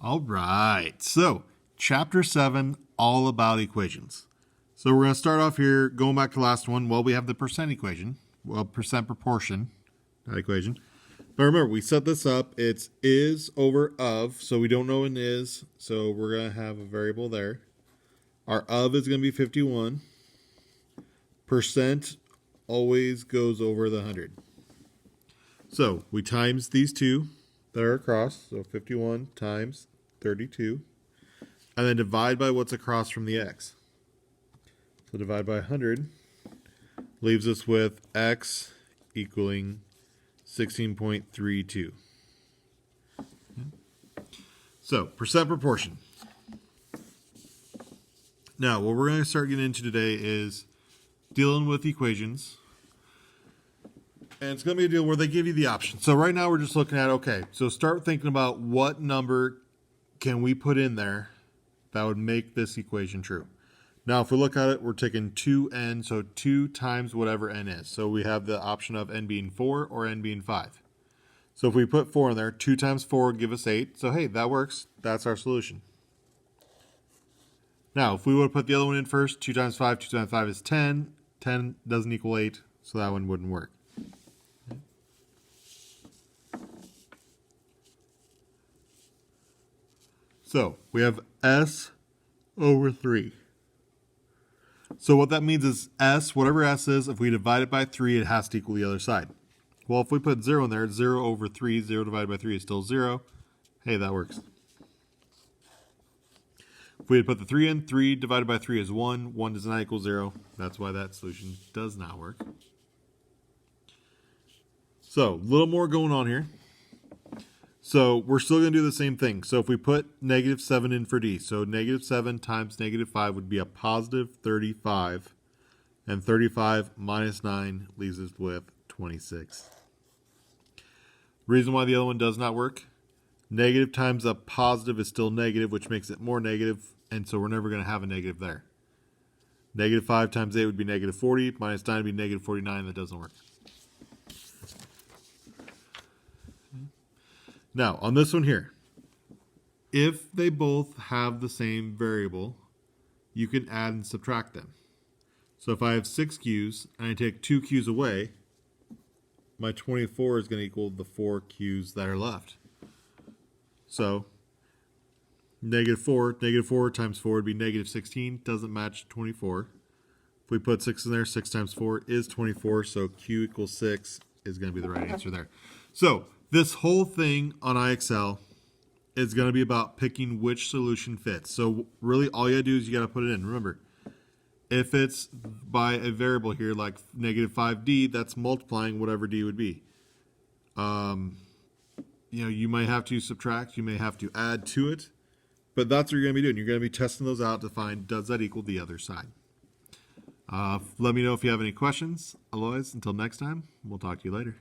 All right. So, chapter 7, all about equations. So, we're going to start off here going back to the last one. Well, we have the percent equation. Well, percent proportion, not equation. But remember, we set this up. It's is over of. So, we don't know an is. So, we're going to have a variable there. Our of is going to be 51. Percent always goes over the 100. So, we times these two that are across. So, 51 times 32. And then divide by what's across from the x. So divide by 100 leaves us with x equaling 16.32. So percent proportion. Now what we're going to start getting into today is dealing with equations. And it's going to be a deal where they give you the option. So right now we're just looking at, okay, so start thinking about what number can we put in there that would make this equation true. Now, if we look at it, we're taking 2n, so 2 times whatever n is. So we have the option of n being 4 or n being 5. So if we put 4 in there, 2 times 4 would give us 8. So hey, that works. That's our solution. Now, if we would have put the other one in first, 2 times 5 is 10. 10 doesn't equal 8, so that one wouldn't work. So we have s over 3. So what that means is s, whatever s is, if we divide it by 3, it has to equal the other side. Well, if we put 0 in there, 0 over 3, 0 divided by 3 is still 0. Hey, that works. If we had put the 3 in, 3 divided by 3 is 1. 1 does not equal 0. That's why that solution does not work. So, a little more going on here. So we're still going to do the same thing. So if we put negative 7 in for D, so negative 7 times negative 5 would be a positive 35. And 35 minus 9 leaves us with 26. Reason why the other one does not work, negative times a positive is still negative, which makes it more negative, and so we're never going to have a negative there. Negative 5 times 8 would be negative 40, minus 9 would be negative 49. That doesn't work. Now, on this one here, if they both have the same variable, you can add and subtract them. So if I have 6 q's and I take 2 q's away, my 24 is going to equal the 4 q's that are left. So negative 4 times 4 would be negative 16, doesn't match 24. If we put 6 in there, 6 times 4 is 24, so q equals 6 is going to be the right answer there. So this whole thing on IXL is going to be about picking which solution fits. So really all you got to do is you got to put it in. Remember, if it's by a variable here like negative 5d, that's multiplying whatever d would be. You might have to subtract, you may have to add to it, but that's what you're going to be doing. You're going to be testing those out to find, does that equal the other side? Let me know if you have any questions. Otherwise, until next time, we'll talk to you later.